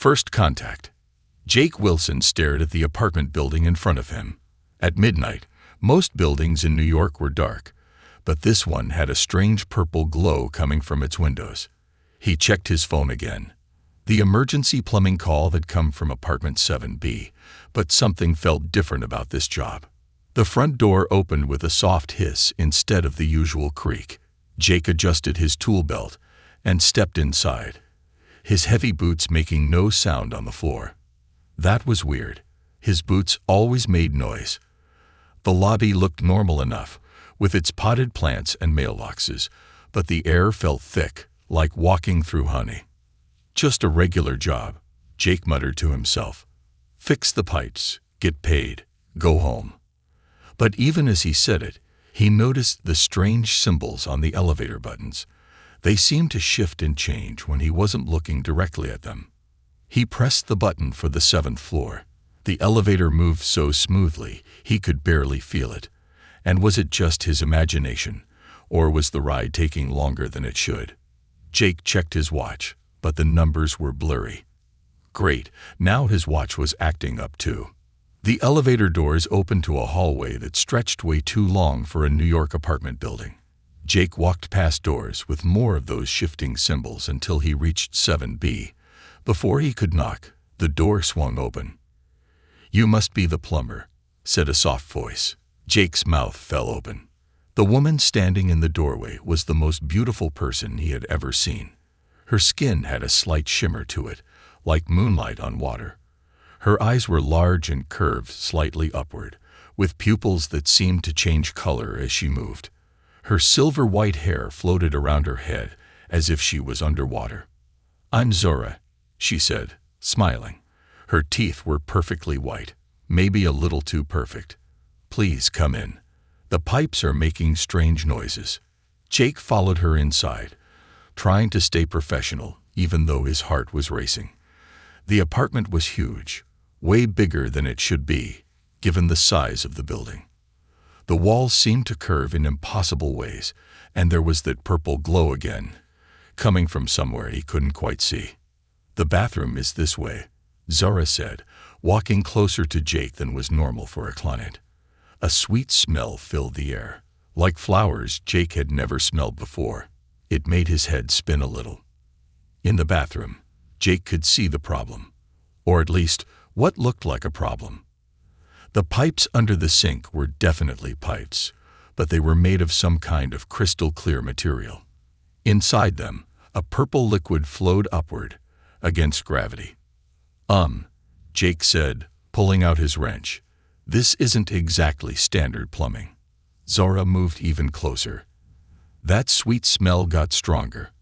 First contact. Jake Wilson stared at the apartment building in front of him. At midnight, most buildings in New York were dark, but this one had a strange purple glow coming from its windows. He checked his phone again. The emergency plumbing call had come from apartment 7B, but something felt different about this job. The front door opened with a soft hiss instead of the usual creak. Jake adjusted his tool belt and stepped inside, his heavy boots making no sound on the floor. That was weird. His boots always made noise. The lobby looked normal enough, with its potted plants and mailboxes, but the air felt thick, like walking through honey. Just a regular job, Jake muttered to himself. Fix the pipes, get paid, go home. But even as he said it, he noticed the strange symbols on the elevator buttons. They seemed to shift and change when he wasn't looking directly at them. He pressed the button for the 7th floor. The elevator moved so smoothly he could barely feel it. And was it just his imagination, or was the ride taking longer than it should? Jake checked his watch, but the numbers were blurry. Great, now his watch was acting up too. The elevator doors opened to a hallway that stretched way too long for a New York apartment building. Jake walked past doors with more of those shifting symbols until he reached 7B. Before he could knock, the door swung open. "You must be the plumber," said a soft voice. Jake's mouth fell open. The woman standing in the doorway was the most beautiful person he had ever seen. Her skin had a slight shimmer to it, like moonlight on water. Her eyes were large and curved slightly upward, with pupils that seemed to change color as she moved. Her silver-white hair floated around her head as if she was underwater. "I'm Zora," she said, smiling. Her teeth were perfectly white, maybe a little too perfect. "Please come in. The pipes are making strange noises." Jake followed her inside, trying to stay professional even though his heart was racing. The apartment was huge, way bigger than it should be, given the size of the building. The walls seemed to curve in impossible ways, and there was that purple glow again, coming from somewhere he couldn't quite see. "The bathroom is this way," Zora said, walking closer to Jake than was normal for a client. A sweet smell filled the air, like flowers Jake had never smelled before. It made his head spin a little. In the bathroom, Jake could see the problem, or at least what looked like a problem. The pipes under the sink were definitely pipes, but they were made of some kind of crystal-clear material. Inside them, a purple liquid flowed upward, against gravity. Jake said, pulling out his wrench. "This isn't exactly standard plumbing." Zora moved even closer. That sweet smell got stronger.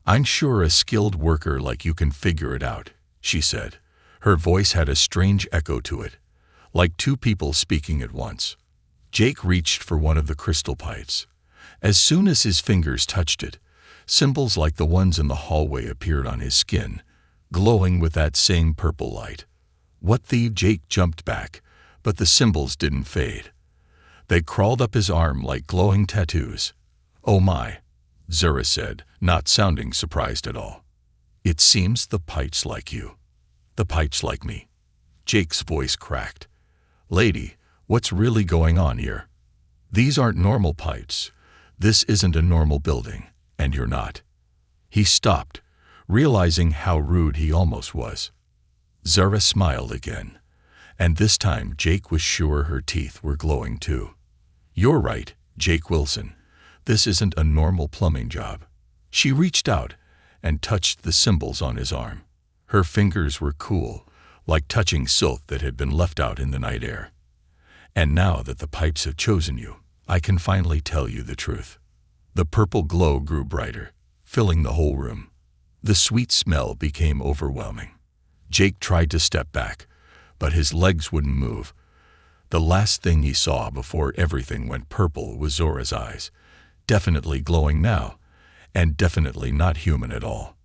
"I'm sure a skilled worker like you can figure it out," she said. Her voice had a strange echo to it, like two people speaking at once. Jake reached for one of the crystal pipes. As soon as his fingers touched it, symbols like the ones in the hallway appeared on his skin, glowing with that same purple light. "What the?" Jake jumped back, but the symbols didn't fade. They crawled up his arm like glowing tattoos. "Oh my," Zora said, not sounding surprised at all. "It seems the pipes like you." "The pipes like me." Jake's voice cracked. "Lady, what's really going on here? These aren't normal pipes. This isn't a normal building, and you're not." He stopped, realizing how rude he almost was. Zara smiled again, and this time Jake was sure her teeth were glowing too. "You're right, Jake Wilson. This isn't a normal plumbing job." She reached out and touched the symbols on his arm. Her fingers were cool, like touching silk that had been left out in the night air. "And now that the pipes have chosen you, I can finally tell you the truth." The purple glow grew brighter, filling the whole room. The sweet smell became overwhelming. Jake tried to step back, but his legs wouldn't move. The last thing he saw before everything went purple was Zora's eyes, definitely glowing now, and definitely not human at all.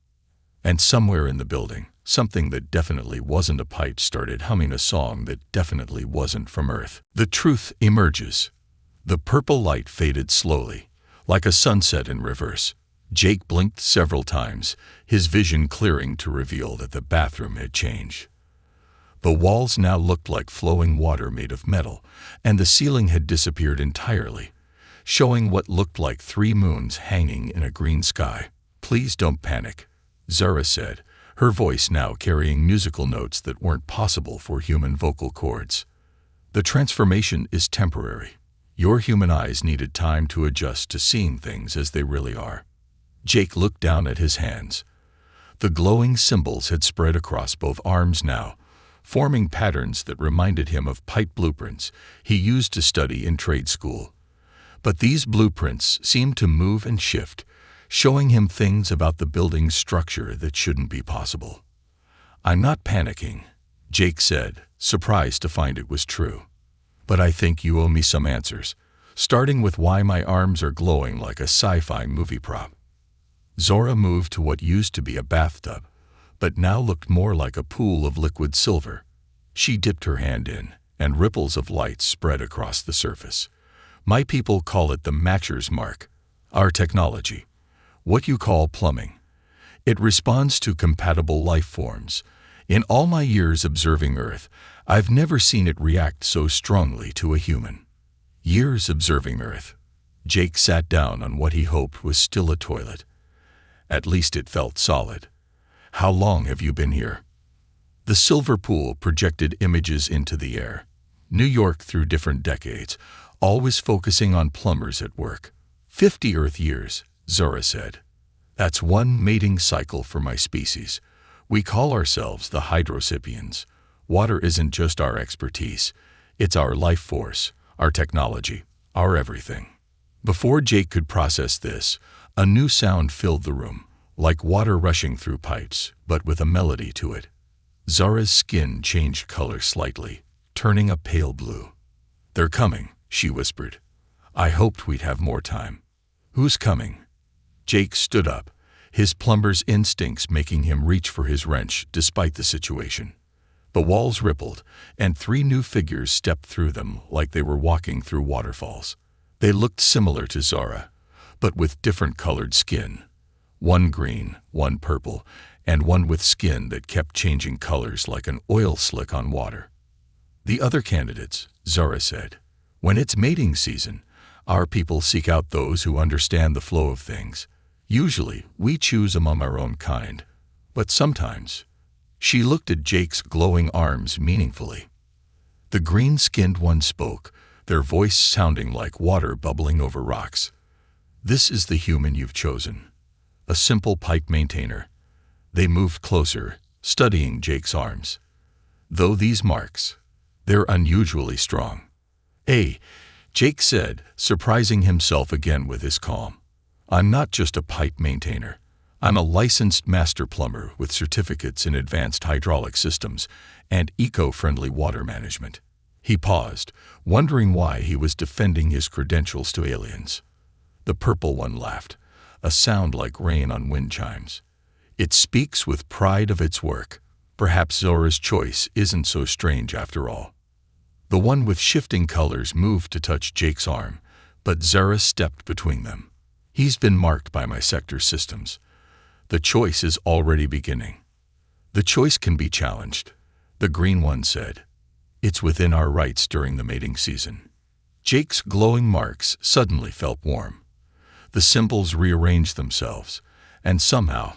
And somewhere in the building, something that definitely wasn't a pipe started humming a song that definitely wasn't from Earth. The truth emerges. The purple light faded slowly, like a sunset in reverse. Jake blinked several times, his vision clearing to reveal that the bathroom had changed. The walls now looked like flowing water made of metal, and the ceiling had disappeared entirely, showing what looked like 3 moons hanging in a green sky. "Please don't panic," Zara said, her voice now carrying musical notes that weren't possible for human vocal cords. "The transformation is temporary. Your human eyes needed time to adjust to seeing things as they really are." Jake looked down at his hands. The glowing symbols had spread across both arms now, forming patterns that reminded him of pipe blueprints he used to study in trade school. But these blueprints seemed to move and shift, showing him things about the building's structure that shouldn't be possible. "I'm not panicking," Jake said, surprised to find it was true. "But I think you owe me some answers, starting with why my arms are glowing like a sci-fi movie prop." Zora moved to what used to be a bathtub, but now looked more like a pool of liquid silver. She dipped her hand in, and ripples of light spread across the surface. "My people call it the Matcher's Mark. Our technology. What you call plumbing. It responds to compatible life forms. In all my years observing Earth, I've never seen it react so strongly to a human." Years observing Earth. Jake sat down on what he hoped was still a toilet. At least it felt solid. "How long have you been here?" The silver pool projected images into the air. New York through different decades, always focusing on plumbers at work. 50 Earth years, Zora said. "That's 1 mating cycle for my species. We call ourselves the Hydrosapiens. Water isn't just our expertise. It's our life force, our technology, our everything." Before Jake could process this, a new sound filled the room, like water rushing through pipes, but with a melody to it. Zara's skin changed color slightly, turning a pale blue. "They're coming," she whispered. "I hoped we'd have more time." "Who's coming?" Jake stood up, his plumber's instincts making him reach for his wrench despite the situation. The walls rippled, and 3 new figures stepped through them like they were walking through waterfalls. They looked similar to Zara, but with different colored skin. 1 green, 1 purple, and 1 with skin that kept changing colors like an oil slick on water. "The other candidates," Zara said. "When it's mating season, our people seek out those who understand the flow of things. Usually, we choose among our own kind, but sometimes—" She looked at Jake's glowing arms meaningfully. The green-skinned one spoke, their voice sounding like water bubbling over rocks. "This is the human you've chosen. A simple pipe maintainer." They moved closer, studying Jake's arms. "Though these marks, they're unusually strong." "Hey," Jake said, surprising himself again with his calm. "I'm not just a pipe maintainer. I'm a licensed master plumber with certificates in advanced hydraulic systems and eco-friendly water management." He paused, wondering why he was defending his credentials to aliens. The purple one laughed, a sound like rain on wind chimes. "It speaks with pride of its work. Perhaps Zora's choice isn't so strange after all." The one with shifting colors moved to touch Jake's arm, but Zara stepped between them. "He's been marked by my sector systems. The choice is already beginning." "The choice can be challenged," the green one said. "It's within our rights during the mating season." Jake's glowing marks suddenly felt warm. The symbols rearranged themselves, and somehow,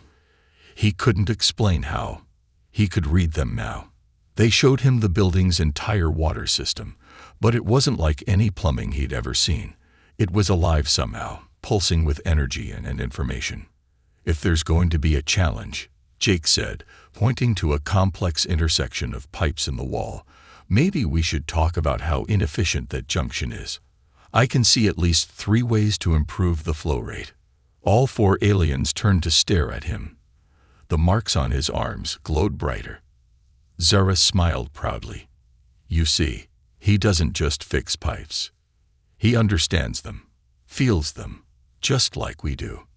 he couldn't explain how, he could read them now. They showed him the building's entire water system, but it wasn't like any plumbing he'd ever seen. It was alive somehow, pulsing with energy and information. "If there's going to be a challenge," Jake said, pointing to a complex intersection of pipes in the wall, "maybe we should talk about how inefficient that junction is. I can see at least 3 ways to improve the flow rate." All 4 aliens turned to stare at him. The marks on his arms glowed brighter. Zara smiled proudly. "You see, he doesn't just fix pipes. He understands them, feels them, just like we do."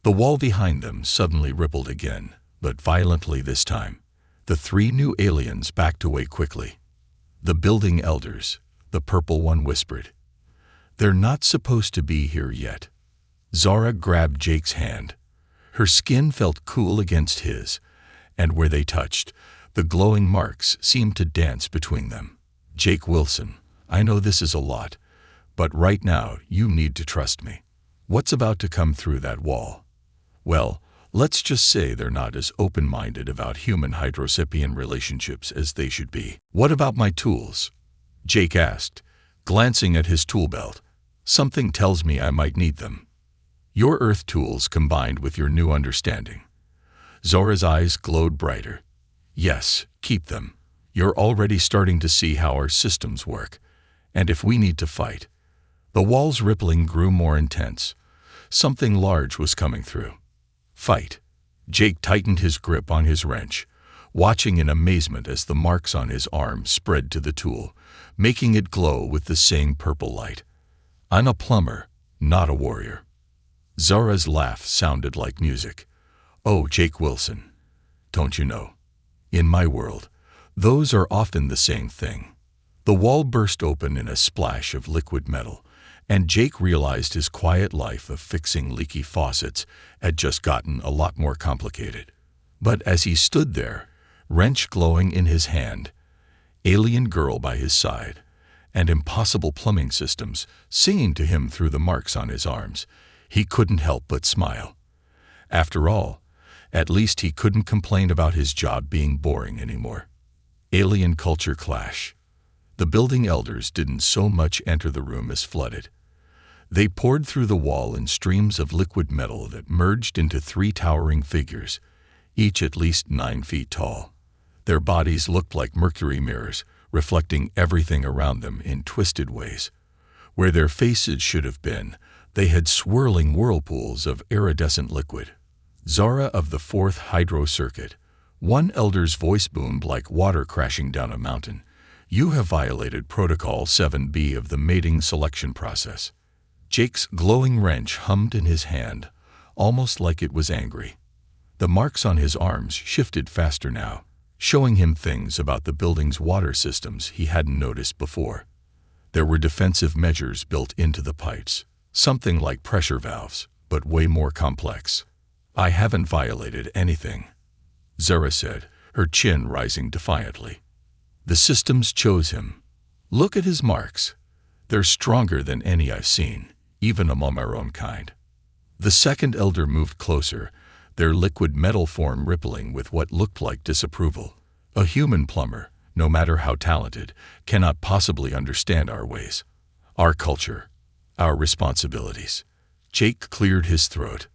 The wall behind them suddenly rippled again, but violently this time. The 3 new aliens backed away quickly. "The building elders," the purple one whispered. "They're not supposed to be here yet." Zara grabbed Jake's hand. Her skin felt cool against his, and where they touched, the glowing marks seemed to dance between them. Jake Wilson, I know this is a lot, but right now you need to trust me. What's about to come through that wall? Well, let's just say they're not as open-minded about human hydrocypian relationships as they should be. What about my tools? Jake asked, glancing at his tool belt. Something tells me I might need them. Your Earth tools combined with your new understanding. Zora's eyes glowed brighter. Yes, keep them. You're already starting to see how our systems work. And if we need to fight. The wall's rippling grew more intense. Something large was coming through. Fight. Jake tightened his grip on his wrench, watching in amazement as the marks on his arm spread to the tool, making it glow with the same purple light. I'm a plumber, not a warrior. Zora's laugh sounded like music. Oh, Jake Wilson. Don't you know? In my world, those are often the same thing. The wall burst open in a splash of liquid metal, and Jake realized his quiet life of fixing leaky faucets had just gotten a lot more complicated. But as he stood there, wrench glowing in his hand, alien girl by his side, and impossible plumbing systems singing to him through the marks on his arms, he couldn't help but smile. After all, at least he couldn't complain about his job being boring anymore. Alien culture clash. The building elders didn't so much enter the room as flooded. They poured through the wall in streams of liquid metal that merged into 3 towering figures, each at least 9 feet tall. Their bodies looked like mercury mirrors, reflecting everything around them in twisted ways. Where their faces should have been, they had swirling whirlpools of iridescent liquid. Zora of the 4th Hydro Circuit. One elder's voice boomed like water crashing down a mountain. You have violated Protocol 7B of the mating selection process. Jake's glowing wrench hummed in his hand, almost like it was angry. The marks on his arms shifted faster now, showing him things about the building's water systems he hadn't noticed before. There were defensive measures built into the pipes, something like pressure valves, but way more complex. I haven't violated anything, Zora said, her chin rising defiantly. The systems chose him. Look at his marks. They're stronger than any I've seen, even among our own kind. The second elder moved closer, their liquid metal form rippling with what looked like disapproval. A human plumber, no matter how talented, cannot possibly understand our ways, our culture, our responsibilities. Jake cleared his throat.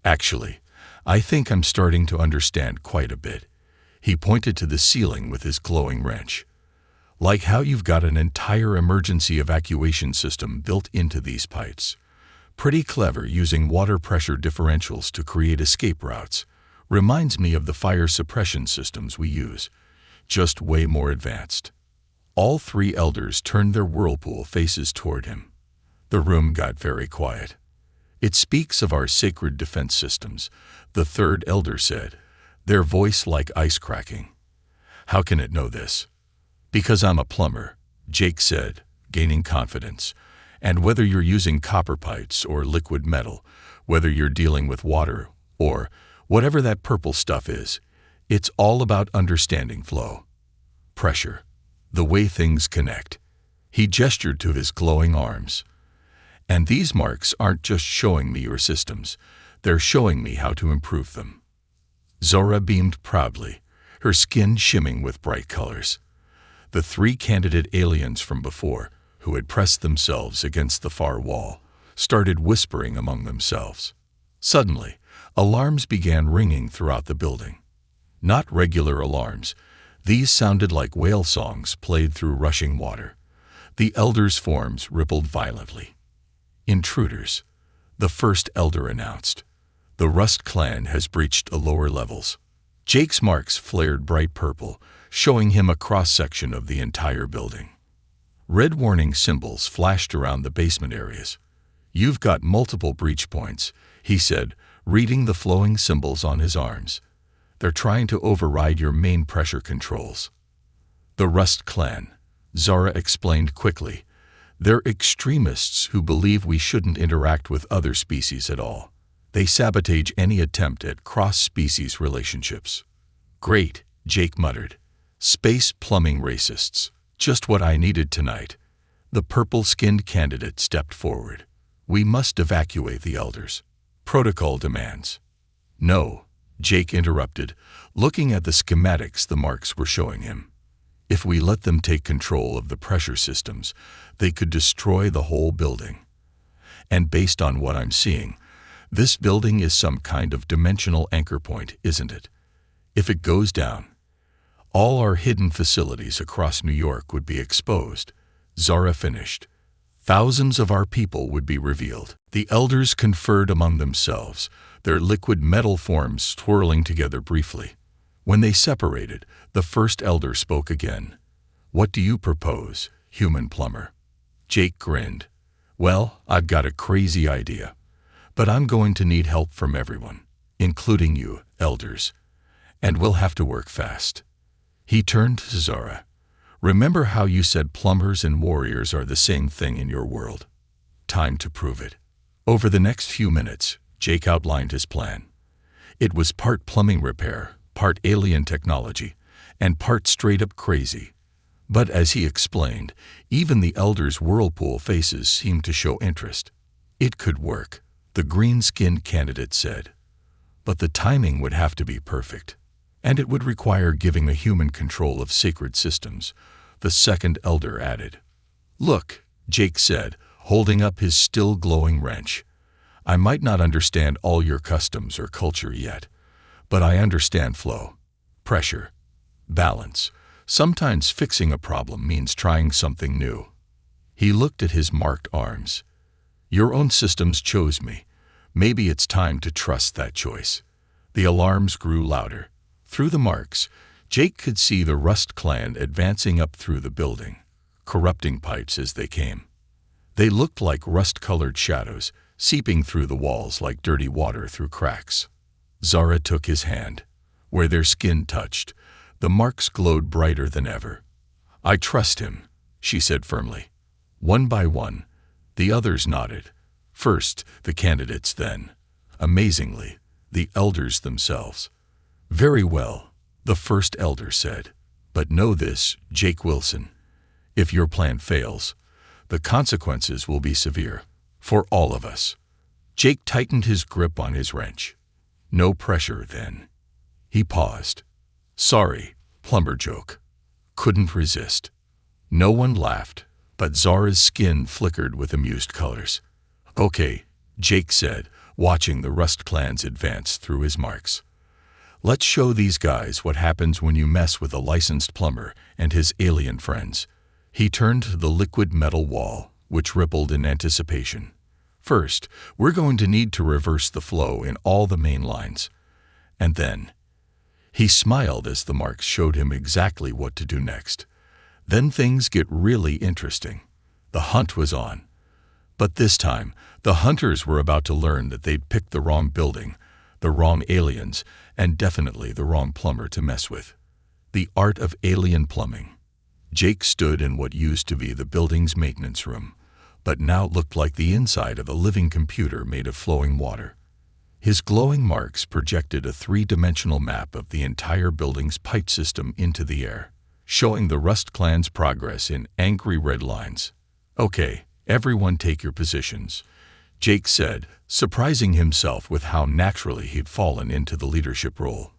Actually, I think I'm starting to understand quite a bit. He pointed to the ceiling with his glowing wrench. Like how you've got an entire emergency evacuation system built into these pipes. Pretty clever using water pressure differentials to create escape routes. Reminds me of the fire suppression systems we use, just way more advanced. All 3 elders turned their whirlpool faces toward him. The room got very quiet. It speaks of our sacred defense systems, the 3rd elder said, their voice like ice cracking. How can it know this? Because I'm a plumber, Jake said, gaining confidence. And whether you're using copper pipes or liquid metal, whether you're dealing with water or whatever that purple stuff is, it's all about understanding flow, pressure, the way things connect. He gestured to his glowing arms. And these marks aren't just showing me your systems, they're showing me how to improve them. Zora beamed proudly, her skin shimmering with bright colors. The 3 candidate aliens from before, who had pressed themselves against the far wall, started whispering among themselves. Suddenly, alarms began ringing throughout the building. Not regular alarms. These sounded like whale songs played through rushing water. The elders' forms rippled violently. Intruders, the 1st elder announced. The Rust clan has breached the lower levels. Jake's marks flared bright purple, showing him a cross-section of the entire building. Red warning symbols flashed around the basement areas. You've got multiple breach points, he said, reading the flowing symbols on his arms. They're trying to override your main pressure controls. The Rust clan, Zora explained quickly. They're extremists who believe we shouldn't interact with other species at all. They sabotage any attempt at cross-species relationships. Great, Jake muttered. Space plumbing racists. Just what I needed tonight. The purple-skinned candidate stepped forward. We must evacuate the elders. Protocol demands. No, Jake interrupted, looking at the schematics the marks were showing him. If we let them take control of the pressure systems, they could destroy the whole building. And based on what I'm seeing, this building is some kind of dimensional anchor point, isn't it? If it goes down, all our hidden facilities across New York would be exposed, Zara finished. Thousands of our people would be revealed. The elders conferred among themselves, their liquid metal forms twirling together briefly. When they separated, the first elder spoke again. What do you propose, human plumber? Jake grinned. Well, I've got a crazy idea, but I'm going to need help from everyone, including you, elders, and we'll have to work fast. He turned to Zara. Remember how you said plumbers and warriors are the same thing in your world? Time to prove it. Over the next few minutes, Jake outlined his plan. It was part plumbing repair, part alien technology, and part straight-up crazy. But as he explained, even the elders' whirlpool faces seemed to show interest. It could work, the green-skinned candidate said. But the timing would have to be perfect. And it would require giving the human control of sacred systems, the second elder added. Look, Jake said, holding up his still glowing wrench. I might not understand all your customs or culture yet, but I understand flow, pressure, balance. Sometimes fixing a problem means trying something new. He looked at his marked arms. Your own systems chose me. Maybe it's time to trust that choice. The alarms grew louder. Through the marks, Jake could see the Rust clan advancing up through the building, corrupting pipes as they came. They looked like rust-colored shadows, seeping through the walls like dirty water through cracks. Zara took his hand. Where their skin touched, the marks glowed brighter than ever. I trust him, she said firmly. One by one, the others nodded. First, the candidates, then, amazingly, the elders themselves. Very well, the first elder said. But know this, Jake Wilson. If your plan fails, the consequences will be severe, for all of us. Jake tightened his grip on his wrench. No pressure, then. He paused. Sorry, plumber joke. Couldn't resist. No one laughed, but Zara's skin flickered with amused colors. Okay, Jake said, watching the Rust clans advance through his marks. Let's show these guys what happens when you mess with a licensed plumber and his alien friends. He turned to the liquid metal wall, which rippled in anticipation. First, we're going to need to reverse the flow in all the main lines. And then, he smiled as the marks showed him exactly what to do next. Then things get really interesting. The hunt was on. But this time, the hunters were about to learn that they'd picked the wrong building, the wrong aliens, and definitely the wrong plumber to mess with. The art of alien plumbing. Jake stood in what used to be the building's maintenance room, but now looked like the inside of a living computer made of flowing water. His glowing marks projected a three-dimensional map of the entire building's pipe system into the air, showing the Rust clan's progress in angry red lines. Okay, everyone take your positions, Jake said, surprising himself with how naturally he'd fallen into the leadership role.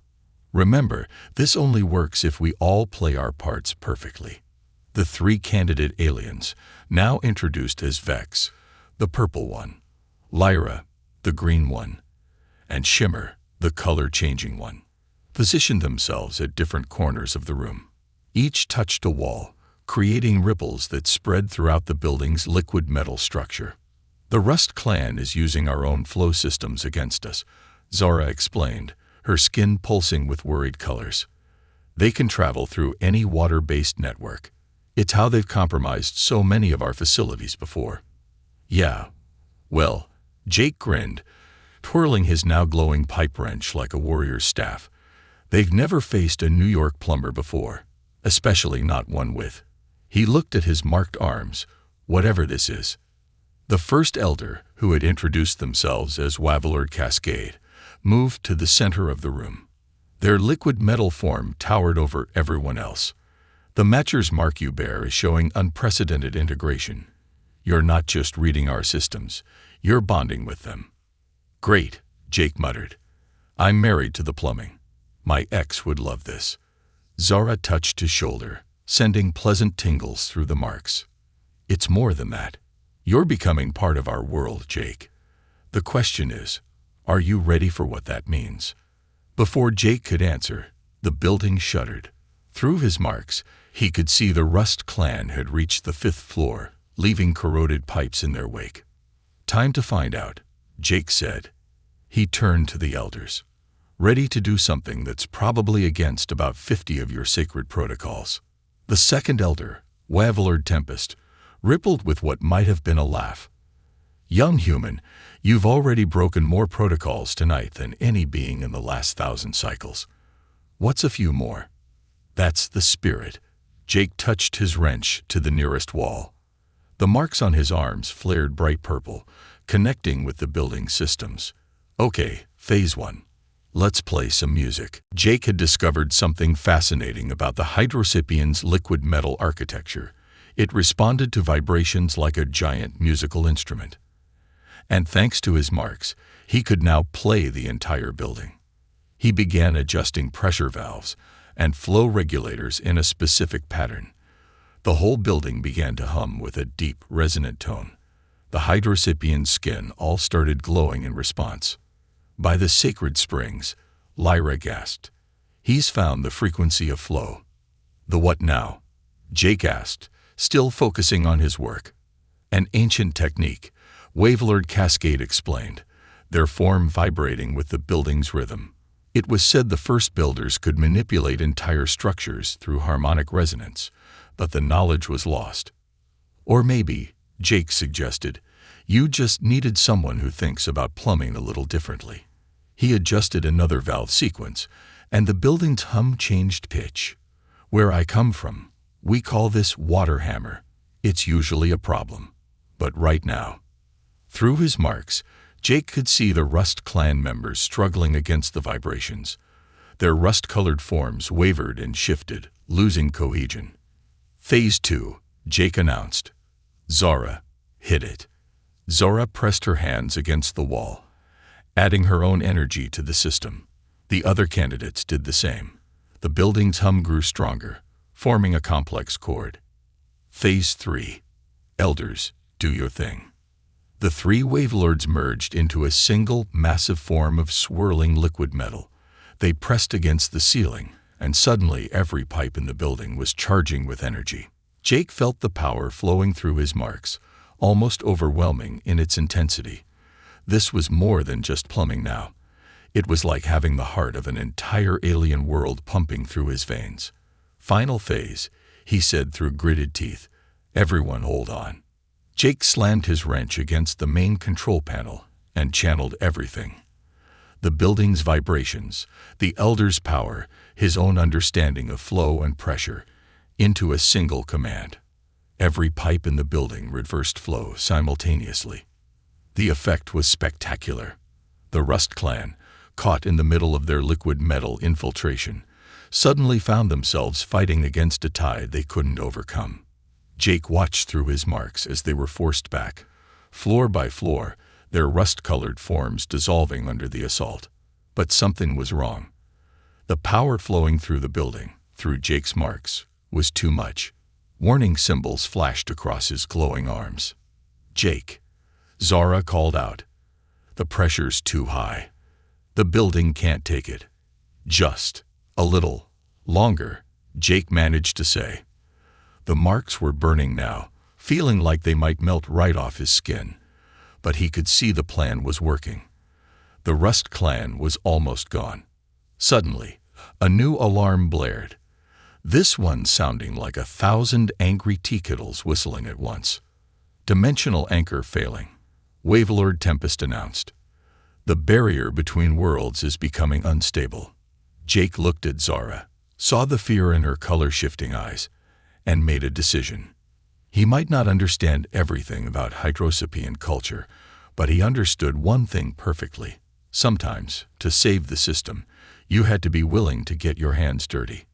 Remember, this only works if we all play our parts perfectly. The three candidate aliens, now introduced as Vex, the purple one, Lyra, the green one, and Shimmer, the color-changing one, positioned themselves at different corners of the room. Each touched a wall, creating ripples that spread throughout the building's liquid metal structure. The Rust clan is using our own flow systems against us, Zara explained, her skin pulsing with worried colors. They can travel through any water-based network. It's how they've compromised so many of our facilities before. Yeah. Well, Jake grinned, twirling his now glowing pipe wrench like a warrior's staff. They've never faced a New York plumber before, especially not one with. He looked at his marked arms. Whatever this is, The first elder, who had introduced themselves as Wavelord Cascade, moved to the center of the room. Their liquid metal form towered over everyone else. "The matchers mark you bear is showing unprecedented integration. You're not just reading our systems, you're bonding with them." "Great," Jake muttered. "I'm married to the plumbing. My ex would love this." Zara touched his shoulder, sending pleasant tingles through the marks. "It's more than that. You're becoming part of our world, Jake. The question is, are you ready for what that means?" Before Jake could answer, the building shuddered. Through his marks, he could see the Rust clan had reached the 5th floor, leaving corroded pipes in their wake. "Time to find out," Jake said. He turned to the elders. "Ready to do something that's probably against about 50 of your sacred protocols." The second elder, Wavelord Tempest, rippled with what might have been a laugh. "Young human, you've already broken more protocols tonight than any being in the last 1,000 cycles. What's a few more?" "That's the spirit." Jake touched his wrench to the nearest wall. The marks on his arms flared bright purple, connecting with the building's systems. "Okay, phase 1. Let's play some music." Jake had discovered something fascinating about the Hydrocypian's liquid metal architecture. It responded to vibrations like a giant musical instrument. And thanks to his marks, he could now play the entire building. He began adjusting pressure valves and flow regulators in a specific pattern. The whole building began to hum with a deep, resonant tone. The Hydrocypian's skin all started glowing in response. "By the sacred springs," Lyra gasped. "He's found the frequency of flow." "The what now?" Jake asked, still focusing on his work. "An ancient technique," Wavelord Cascade explained, their form vibrating with the building's rhythm. It was said the first builders could manipulate entire structures through harmonic resonance, but the knowledge was lost. "Or maybe," Jake suggested, "you just needed someone who thinks about plumbing a little differently." He adjusted another valve sequence, and the building's hum changed pitch. "Where I come from, we call this water hammer. It's usually a problem. But right now..." Through his marks, Jake could see the Rust clan members struggling against the vibrations. Their rust-colored forms wavered and shifted, losing cohesion. "Phase 2, Jake announced. "Zara, hit it." Zara pressed her hands against the wall, adding her own energy to the system. The other candidates did the same. The building's hum grew stronger, forming a complex chord. "Phase 3, Elders, do your thing." The 3 Wavelords merged into a single, massive form of swirling liquid metal. They pressed against the ceiling, and suddenly every pipe in the building was charging with energy. Jake felt the power flowing through his marks, almost overwhelming in its intensity. This was more than just plumbing now. It was like having the heart of an entire alien world pumping through his veins. "Final phase," he said through gritted teeth. "Everyone hold on." Jake slammed his wrench against the main control panel and channeled everything. The building's vibrations, the elder's power, his own understanding of flow and pressure, into a single command. Every pipe in the building reversed flow simultaneously. The effect was spectacular. The Rust clan, caught in the middle of their liquid metal infiltration, suddenly found themselves fighting against a tide they couldn't overcome. Jake watched through his marks as they were forced back, floor by floor, their rust-colored forms dissolving under the assault. But something was wrong. The power flowing through the building, through Jake's marks, was too much. Warning symbols flashed across his glowing arms. "Jake," Zara called out. "The pressure's too high. The building can't take it." "Just a little longer," Jake managed to say. The marks were burning now, feeling like they might melt right off his skin. But he could see the plan was working. The Rust clan was almost gone. Suddenly, a new alarm blared, this one sounding like 1,000 angry tea kettles whistling at once. "Dimensional anchor failing," Wavelord Tempest announced. "The barrier between worlds is becoming unstable." Jake looked at Zara, saw the fear in her color-shifting eyes, and made a decision. He might not understand everything about Hydrosapian culture, but he understood one thing perfectly. Sometimes, to save the system, you had to be willing to get your hands dirty.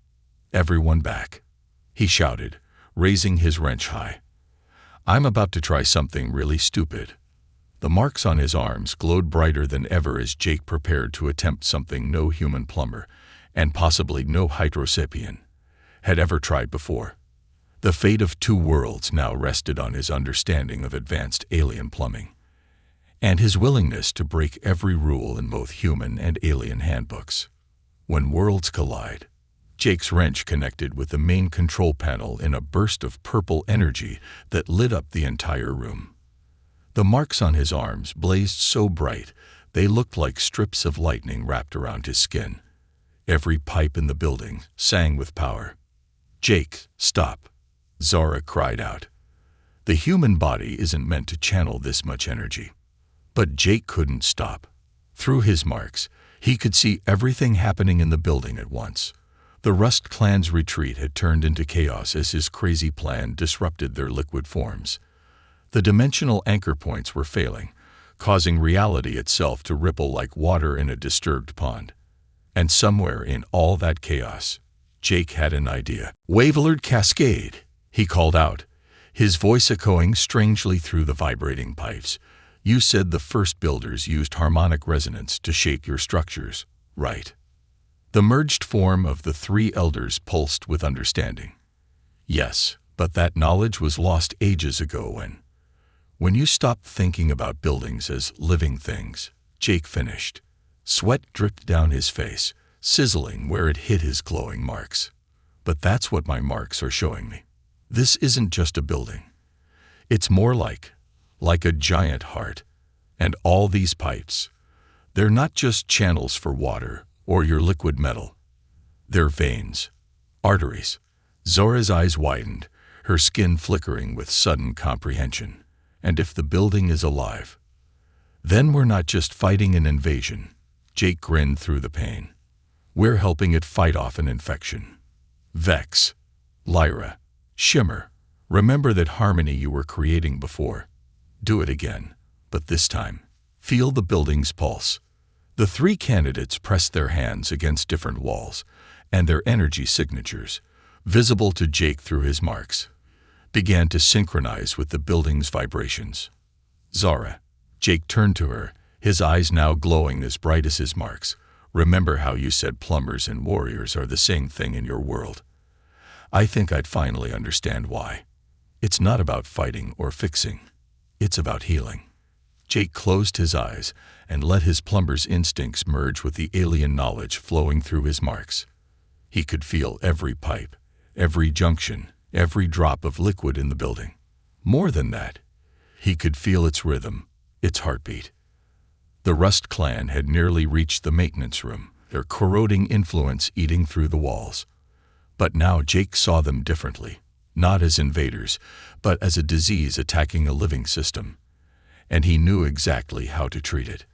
"Everyone back," he shouted, raising his wrench high. "I'm about to try something really stupid." The marks on his arms glowed brighter than ever as Jake prepared to attempt something no human plumber, and possibly no Hydrosapian, had ever tried before. The fate of two worlds now rested on his understanding of advanced alien plumbing, and his willingness to break every rule in both human and alien handbooks. When worlds collide, Jake's wrench connected with the main control panel in a burst of purple energy that lit up the entire room. The marks on his arms blazed so bright they looked like strips of lightning wrapped around his skin. Every pipe in the building sang with power. "Jake, stop!" Zara cried out. The human body isn't meant to channel this much energy. But Jake couldn't stop. Through his marks, he could see everything happening in the building at once. The Rust Clan's retreat had turned into chaos as his crazy plan disrupted their liquid forms. The dimensional anchor points were failing, causing reality itself to ripple like water in a disturbed pond. And somewhere in all that chaos, Jake had an idea. "Wavelord Cascade," he called out, his voice echoing strangely through the vibrating pipes. "You said the first builders used harmonic resonance to shape your structures, right?" The merged form of the three elders pulsed with understanding. "Yes, but that knowledge was lost ages ago when you stopped thinking about buildings as living things," Jake finished. Sweat dripped down his face, sizzling where it hit his glowing marks. "But that's what my marks are showing me. This isn't just a building. It's more like a giant heart. And all these pipes, they're not just channels for water or your liquid metal. They're veins, arteries." Zora's eyes widened, her skin flickering with sudden comprehension. "And if the building is alive, then we're not just fighting an invasion." Jake grinned through the pain. "We're helping it fight off an infection." "Vex, Lyra, Shimmer, remember that harmony you were creating before. Do it again, but this time, feel the building's pulse." The three candidates pressed their hands against different walls, and their energy signatures, visible to Jake through his marks, began to synchronize with the building's vibrations. "Zara," Jake turned to her, his eyes now glowing as bright as his marks. "Remember how you said plumbers and warriors are the same thing in your world? I think I'd finally understand why. It's not about fighting or fixing. It's about healing." Jake closed his eyes and let his plumber's instincts merge with the alien knowledge flowing through his marks. He could feel every pipe, every junction, every drop of liquid in the building. More than that, he could feel its rhythm, its heartbeat. The Rust Clan had nearly reached the maintenance room, their corroding influence eating through the walls. But now Jake saw them differently, not as invaders, but as a disease attacking a living system. And he knew exactly how to treat it.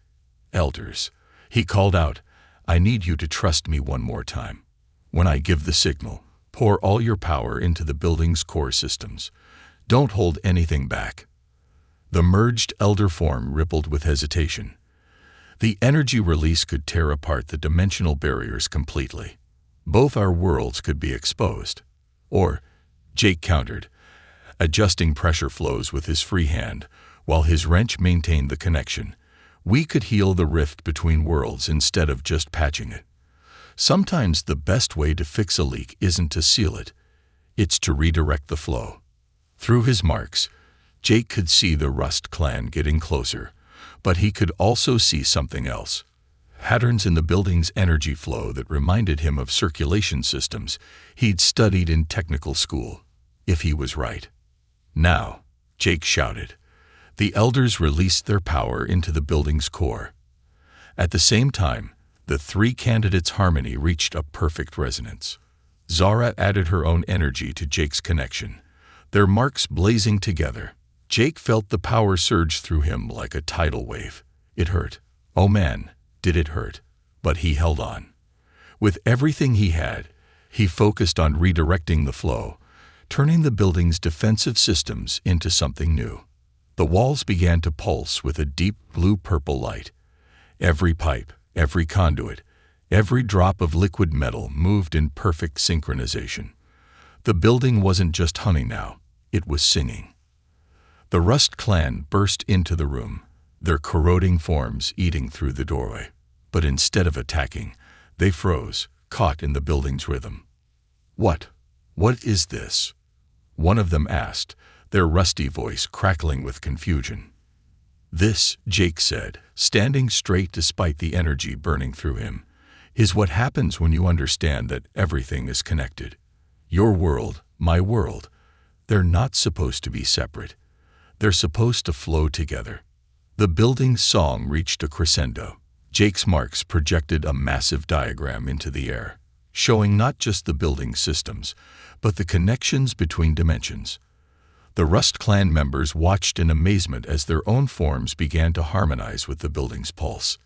"Elders," he called out, "I need you to trust me one more time. When I give the signal, pour all your power into the building's core systems. Don't hold anything back." The merged elder form rippled with hesitation. The energy release could tear apart the dimensional barriers completely. Both our worlds could be exposed. Or, Jake countered, adjusting pressure flows with his free hand, while his wrench maintained the connection. We could heal the rift between worlds instead of just patching it. Sometimes the best way to fix a leak isn't to seal it. It's to redirect the flow. Through his marks, Jake could see the Rust Clan getting closer, but he could also see something else. Patterns in the building's energy flow that reminded him of circulation systems he'd studied in technical school, if he was right. "Now," Jake shouted. The elders released their power into the building's core. At the same time, the three candidates' harmony reached a perfect resonance. Zara added her own energy to Jake's connection, their marks blazing together. Jake felt the power surge through him like a tidal wave. It hurt. Oh man, did it hurt. But he held on. With everything he had, he focused on redirecting the flow, turning the building's defensive systems into something new. The walls began to pulse with a deep blue-purple light. Every pipe, every conduit, every drop of liquid metal moved in perfect synchronization. The building wasn't just humming now, it was singing. The Rust clan burst into the room, their corroding forms eating through the doorway. But instead of attacking, they froze, caught in the building's rhythm. What is this?" one of them asked, their rusty voice crackling with confusion. "This," Jake said, standing straight despite the energy burning through him, "is what happens when you understand that everything is connected. Your world, my world, they're not supposed to be separate. They're supposed to flow together." The building's song reached a crescendo. Jake's marks projected a massive diagram into the air, showing not just the building's systems, but the connections between dimensions. The Rust clan members watched in amazement as their own forms began to harmonize with the building's pulse.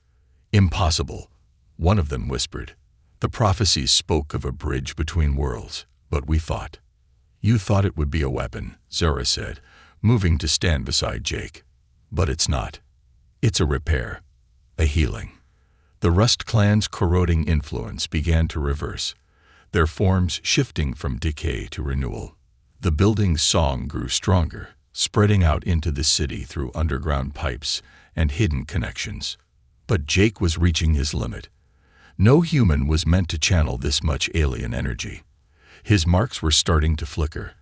"Impossible," one of them whispered. "The prophecies spoke of a bridge between worlds, but we thought." "You thought it would be a weapon," Zora said, moving to stand beside Jake. "But it's not. It's a repair, a healing." The Rust clan's corroding influence began to reverse, their forms shifting from decay to renewal. The building's song grew stronger, spreading out into the city through underground pipes and hidden connections. But Jake was reaching his limit. No human was meant to channel this much alien energy. His marks were starting to flicker,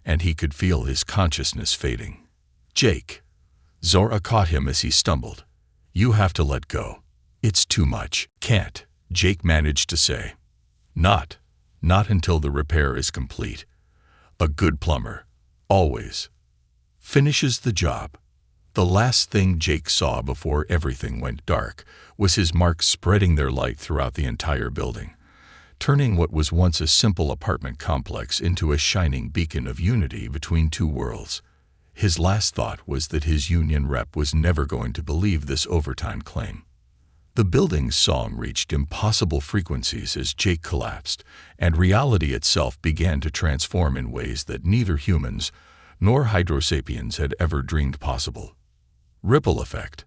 and he could feel his consciousness fading. "Jake!" Zora caught him as he stumbled. "You have to let go. It's too much." "Can't," Jake managed to say. Not until the repair is complete. A good plumber, always, finishes the job." The last thing Jake saw before everything went dark was his marks spreading their light throughout the entire building, turning what was once a simple apartment complex into a shining beacon of unity between two worlds. His last thought was that his union rep was never going to believe this overtime claim. The building's song reached impossible frequencies as Jake collapsed, and reality itself began to transform in ways that neither humans nor Hydrosapiens had ever dreamed possible. Ripple effect.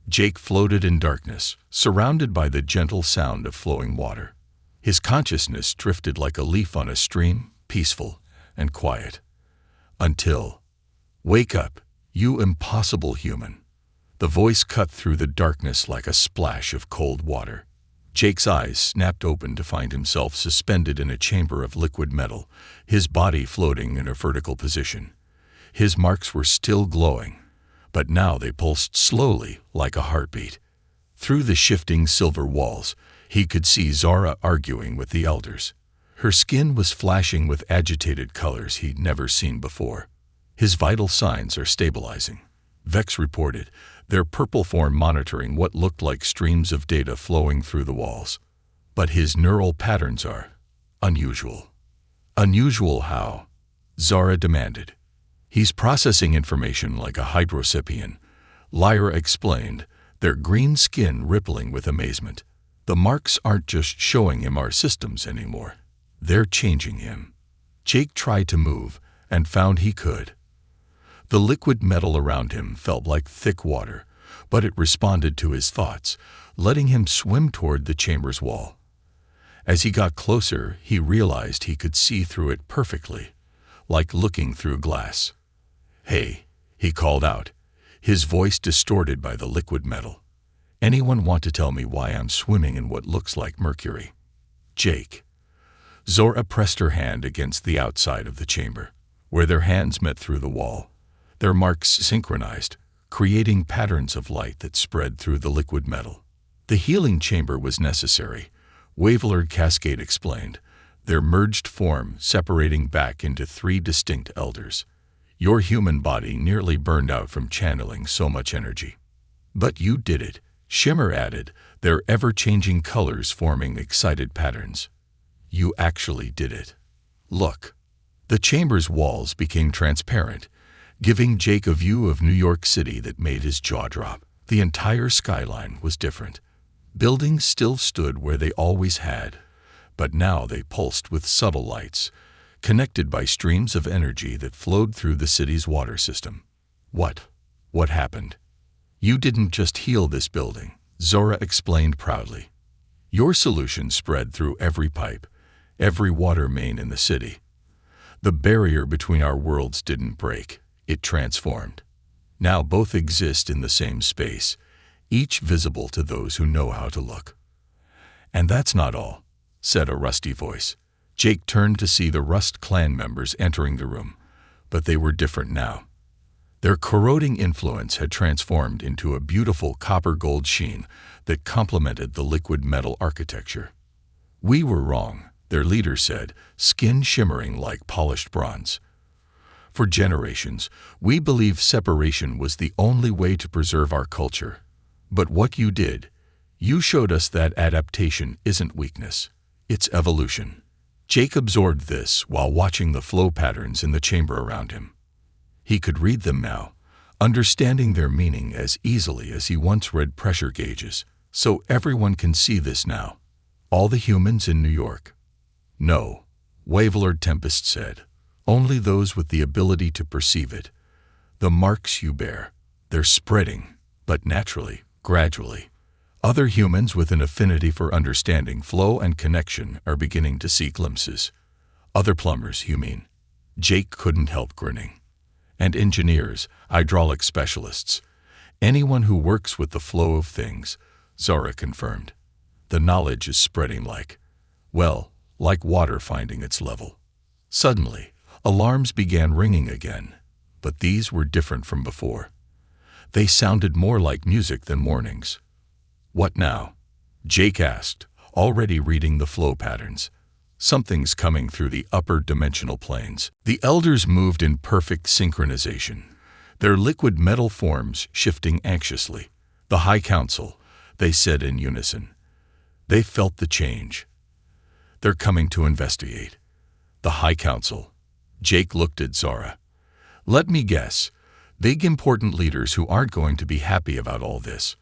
Jake floated in darkness, surrounded by the gentle sound of flowing water. His consciousness drifted like a leaf on a stream, peaceful and quiet. Until, "Wake up, you impossible human." The voice cut through the darkness like a splash of cold water. Jake's eyes snapped open to find himself suspended in a chamber of liquid metal, his body floating in a vertical position. His marks were still glowing, but now they pulsed slowly like a heartbeat. Through the shifting silver walls, he could see Zora arguing with the elders. Her skin was flashing with agitated colors he'd never seen before. "His vital signs are stabilizing," Vex reported, their purple form monitoring what looked like streams of data flowing through the walls. "But his neural patterns are unusual." "Unusual how?" Zara demanded. "He's processing information like a Hydrosapien," Lyra explained, their green skin rippling with amazement. "The marks aren't just showing him our systems anymore. They're changing him." Jake tried to move and found he could. The liquid metal around him felt like thick water, but it responded to his thoughts, letting him swim toward the chamber's wall. As he got closer, he realized he could see through it perfectly, like looking through glass. "Hey," he called out, his voice distorted by the liquid metal. "Anyone want to tell me why I'm swimming in what looks like mercury?" "Jake." Zora pressed her hand against the outside of the chamber, where their hands met through the wall. Their marks synchronized, creating patterns of light that spread through the liquid metal. "The healing chamber was necessary," Wavelord Cascade explained, their merged form separating back into 3 distinct elders. "Your human body nearly burned out from channeling so much energy." "But you did it," Shimmer added, their ever-changing colors forming excited patterns. "You actually did it. Look." The chamber's walls became transparent, giving Jake a view of New York City that made his jaw drop. The entire skyline was different. Buildings still stood where they always had, but now they pulsed with subtle lights, connected by streams of energy that flowed through the city's water system. What happened? You didn't just heal this building, Zora explained proudly. Your solution spread through every pipe, every water main in the city. The barrier between our worlds didn't break, it transformed. Now both exist in the same space, each visible to those who know how to look. And that's not all, said a rusty voice. Jake turned to see the Rust clan members entering the room, but they were different now. Their corroding influence had transformed into a beautiful copper-gold sheen that complemented the liquid metal architecture. We were wrong, their leader said, skin shimmering like polished bronze. For generations, we believed separation was the only way to preserve our culture. But what you did, you showed us that adaptation isn't weakness, it's evolution. Jake absorbed this while watching the flow patterns in the chamber around him. He could read them now, understanding their meaning as easily as he once read pressure gauges. So everyone can see this now. All the humans in New York. No, Wavelord Tempest said. Only those with the ability to perceive it. The marks you bear, they're spreading, but naturally, gradually. Other humans with an affinity for understanding flow and connection are beginning to see glimpses. Other plumbers, you mean? Jake couldn't help grinning. And engineers, hydraulic specialists. Anyone who works with the flow of things, Zora confirmed. The knowledge is spreading like water finding its level. Suddenly, alarms began ringing again, but these were different from before. They sounded more like music than warnings. What now? Jake asked, already reading the flow patterns. Something's coming through the upper dimensional planes. The elders moved in perfect synchronization, their liquid metal forms shifting anxiously. The High Council, they said in unison. They felt the change. They're coming to investigate. The High Council. Jake looked at Zora. Let me guess, big important leaders who aren't going to be happy about all this.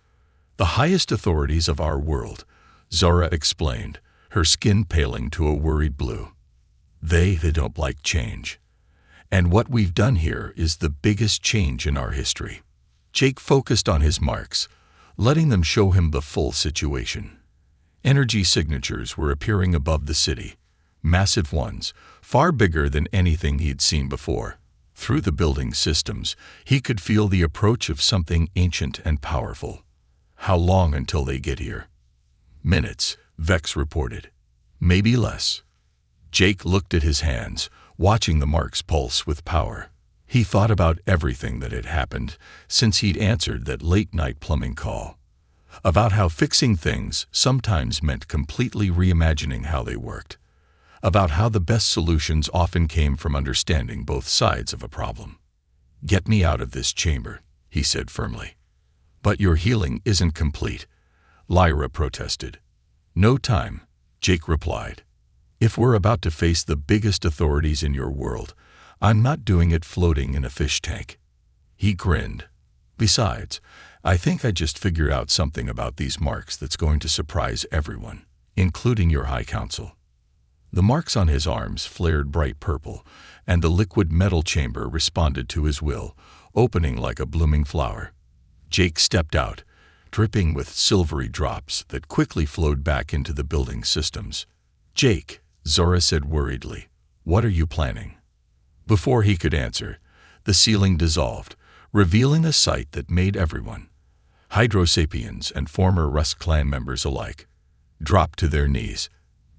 The highest authorities of our world, Zora explained, her skin paling to a worried blue. They don't like change. And what we've done here is the biggest change in our history. Jake focused on his marks, letting them show him the full situation. Energy signatures were appearing above the city, massive ones, far bigger than anything he'd seen before. Through the building systems, he could feel the approach of something ancient and powerful. How long until they get here? Minutes, Vex reported. Maybe less. Jake looked at his hands, watching the marks pulse with power. He thought about everything that had happened since he'd answered that late-night plumbing call. About how fixing things sometimes meant completely reimagining how they worked. About how the best solutions often came from understanding both sides of a problem. Get me out of this chamber, he said firmly. But your healing isn't complete, Lyra protested. No time, Jake replied. If we're about to face the biggest authorities in your world, I'm not doing it floating in a fish tank. He grinned. Besides, I think I just figured out something about these marks that's going to surprise everyone, including your High Council. The marks on his arms flared bright purple, and the liquid metal chamber responded to his will, opening like a blooming flower. Jake stepped out, dripping with silvery drops that quickly flowed back into the building systems. Jake, Zora said worriedly, what are you planning? Before he could answer, the ceiling dissolved, revealing a sight that made everyone, Hydrosapiens and former Rust clan members alike, drop to their knees.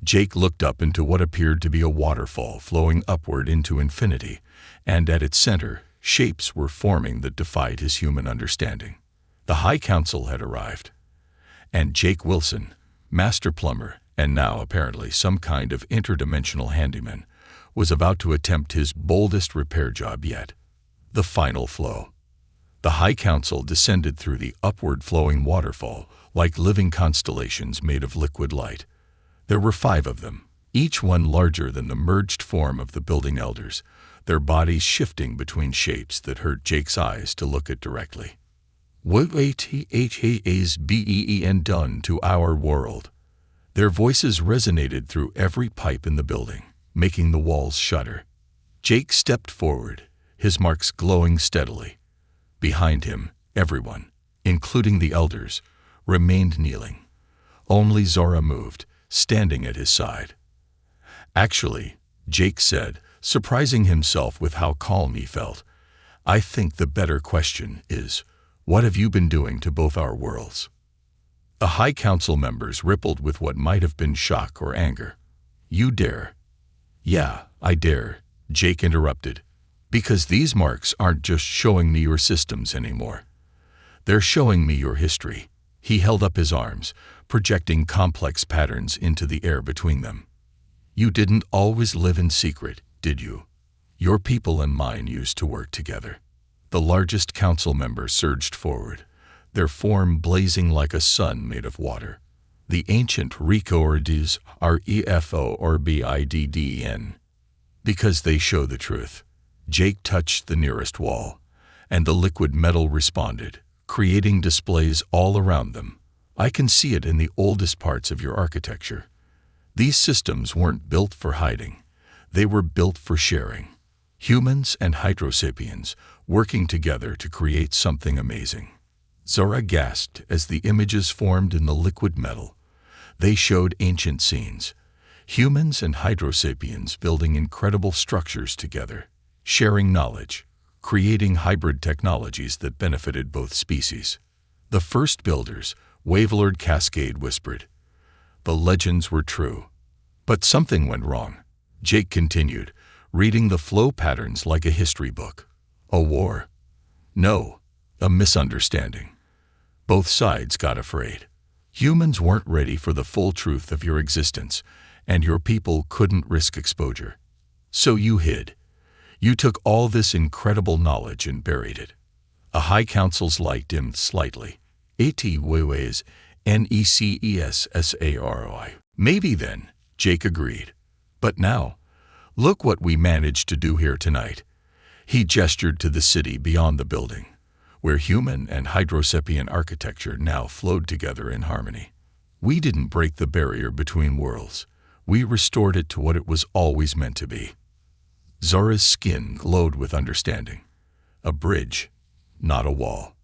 Jake looked up into what appeared to be a waterfall flowing upward into infinity, and at its center, shapes were forming that defied his human understanding. The High Council had arrived, and Jake Wilson, master plumber and now apparently some kind of interdimensional handyman, was about to attempt his boldest repair job yet, the final flow. The High Council descended through the upward-flowing waterfall like living constellations made of liquid light. There were 5 of them, each one larger than the merged form of the building elders, their bodies shifting between shapes that hurt Jake's eyes to look at directly. What has been done to our world? Their voices resonated through every pipe in the building. making the walls shudder. Jake stepped forward, his marks glowing steadily. Behind him, everyone, including the elders, remained kneeling. Only Zora moved, standing at his side. "Actually," Jake said, surprising himself with how calm he felt, "I think the better question is, what have you been doing to both our worlds?" The High Council members rippled with what might have been shock or anger. "You dare?" "Yeah, I dare," Jake interrupted, "because these marks aren't just showing me your systems anymore. They're showing me your history." He held up his arms, projecting complex patterns into the air between them. "You didn't always live in secret, did you? Your people and mine used to work together." The largest council member surged forward, their form blazing like a sun made of water. "The ancient records are EFO or BIDDN. Because they show the truth." Jake touched the nearest wall, and the liquid metal responded, creating displays all around them. "I can see it in the oldest parts of your architecture. These systems weren't built for hiding. They were built for sharing. Humans and Hydrosapiens working together to create something amazing." Zora gasped as the images formed in the liquid metal. They showed ancient scenes. Humans and Hydrosapiens building incredible structures together, sharing knowledge, creating hybrid technologies that benefited both species. "The first builders," Wavelord Cascade whispered. "The legends were true. But something went wrong." Jake continued, reading the flow patterns like a history book. "A war? No, a misunderstanding. Both sides got afraid. Humans weren't ready for the full truth of your existence, and your people couldn't risk exposure. So you hid. You took all this incredible knowledge and buried it." A High Council's light dimmed slightly. HFY Sci-Fi. "Maybe then," Jake agreed. "But now, look what we managed to do here tonight." He gestured to the city beyond the building, where human and Hydrosapien architecture now flowed together in harmony. "We didn't break the barrier between worlds. We restored it to what it was always meant to be." Zora's skin glowed with understanding. A bridge, not a wall.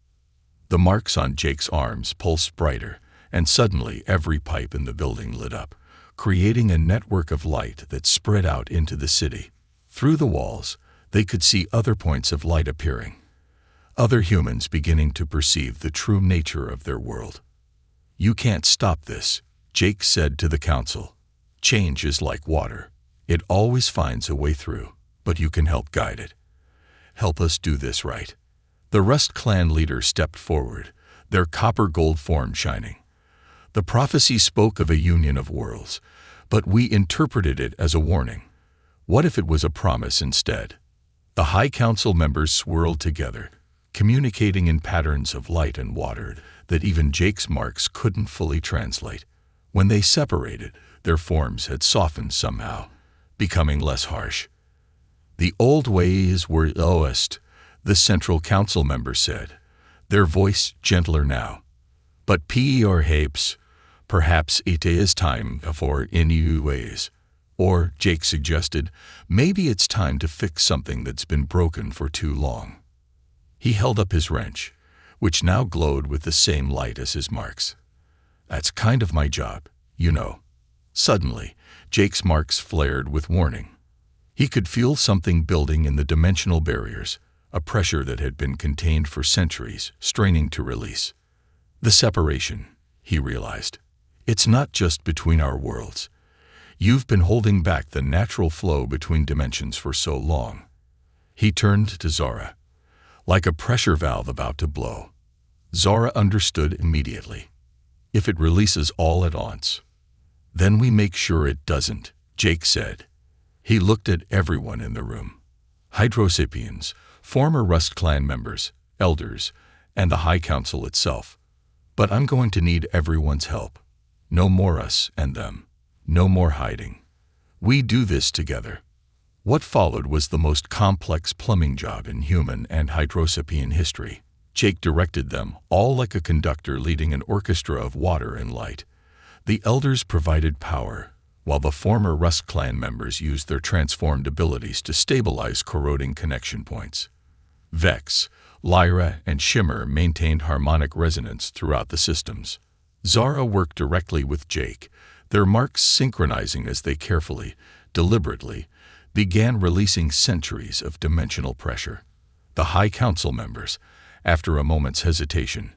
The marks on Jake's arms pulsed brighter, and suddenly every pipe in the building lit up, creating a network of light that spread out into the city. Through the walls, they could see other points of light appearing, other humans beginning to perceive the true nature of their world. "You can't stop this," Jake said to the council. "Change is like water. It always finds a way through, but you can help guide it. Help us do this right." The Rust clan leader stepped forward, their copper-gold form shining. "The prophecy spoke of a union of worlds, but we interpreted it as a warning. What if it was a promise instead?" The High Council members swirled together, communicating in patterns of light and water that even Jake's marks couldn't fully translate. When they separated, their forms had softened somehow, becoming less harsh. "The old ways were lowest," the Central Council member said, their voice gentler now. "But perhaps it is time for new ways." Or, Jake suggested, maybe it's time to fix something that's been broken for too long. He held up his wrench, which now glowed with the same light as his marks. "That's kind of my job, you know." Suddenly, Jake's marks flared with warning. He could feel something building in the dimensional barriers, a pressure that had been contained for centuries, straining to release. The separation, he realized. It's not just between our worlds. You've been holding back the natural flow between dimensions for so long. He turned to Zora, like a pressure valve about to blow. Zora understood immediately. "If it releases all at once, then we make sure it doesn't," Jake said. He looked at everyone in the room. Hydrosapiens, former Rust Clan members, elders, and the High Council itself. "But I'm going to need everyone's help. No more us and them. No more hiding. We do this together." What followed was the most complex plumbing job in human and Hydrosapien history. Jake directed them, all like a conductor leading an orchestra of water and light. The elders provided power, while the former Rust clan members used their transformed abilities to stabilize corroding connection points. Vex, Lyra, and Shimmer maintained harmonic resonance throughout the systems. Zara worked directly with Jake, their marks synchronizing as they carefully, deliberately, began releasing centuries of dimensional pressure. The High Council members, after a moment's hesitation,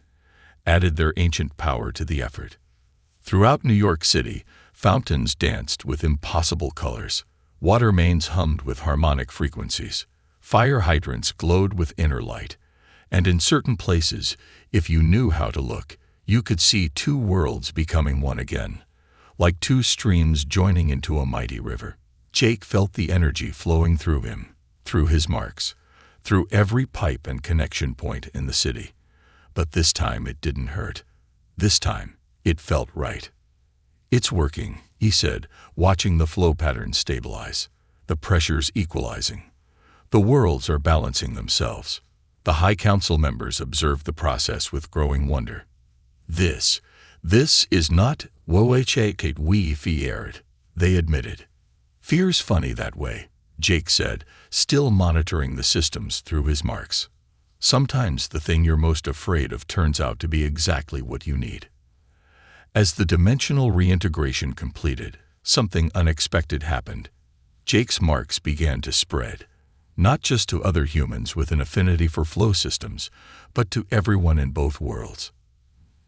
added their ancient power to the effort. Throughout New York City, fountains danced with impossible colors, water mains hummed with harmonic frequencies, fire hydrants glowed with inner light, and in certain places, if you knew how to look, you could see two worlds becoming one again, like two streams joining into a mighty river. Jake felt the energy flowing through him, through his marks, through every pipe and connection point in the city. But this time it didn't hurt. This time, it felt right. "It's working," he said, watching the flow patterns stabilize, the pressures equalizing. The worlds are balancing themselves. The High Council members observed the process with growing wonder. This is not HFY feared, they admitted. "Fear's funny that way," Jake said, still monitoring the systems through his marks. "Sometimes the thing you're most afraid of turns out to be exactly what you need." As the dimensional reintegration completed, something unexpected happened. Jake's marks began to spread, not just to other humans with an affinity for flow systems, but to everyone in both worlds.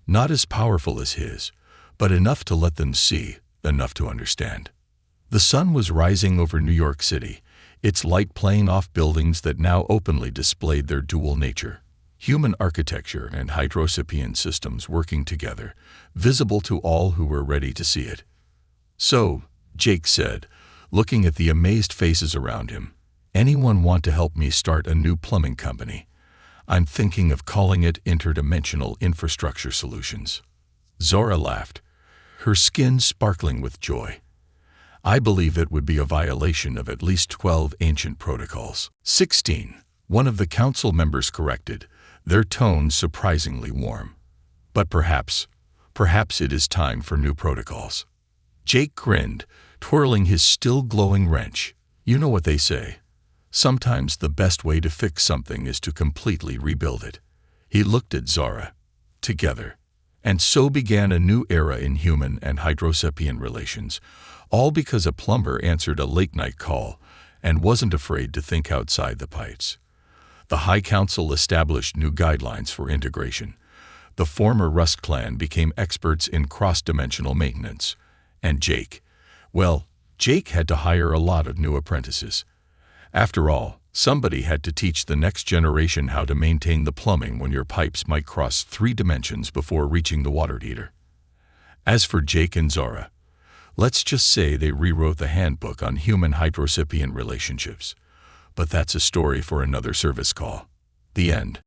Not as powerful as his, but enough to let them see, enough to understand. The sun was rising over New York City, its light playing off buildings that now openly displayed their dual nature. Human architecture and hydrosapian systems working together, visible to all who were ready to see it. "So," Jake said, looking at the amazed faces around him, "anyone want to help me start a new plumbing company? I'm thinking of calling it Interdimensional Infrastructure Solutions." Zora laughed, her skin sparkling with joy. "I believe it would be a violation of at least 12 ancient protocols." 16. One of the council members corrected, their tone surprisingly warm. "But perhaps it is time for new protocols." Jake grinned, twirling his still glowing wrench. "You know what they say. Sometimes the best way to fix something is to completely rebuild it." He looked at Zara. Together. And so began a new era in human and hydrosapian relations, all because a plumber answered a late-night call and wasn't afraid to think outside the pipes. The High Council established new guidelines for integration. The former Rust clan became experts in cross-dimensional maintenance. And Jake had to hire a lot of new apprentices. After all, somebody had to teach the next generation how to maintain the plumbing when your pipes might cross 3 dimensions before reaching the water heater. As for Jake and Zara, let's just say they rewrote the handbook on human hydrosapian relationships. But that's a story for another service call. The end.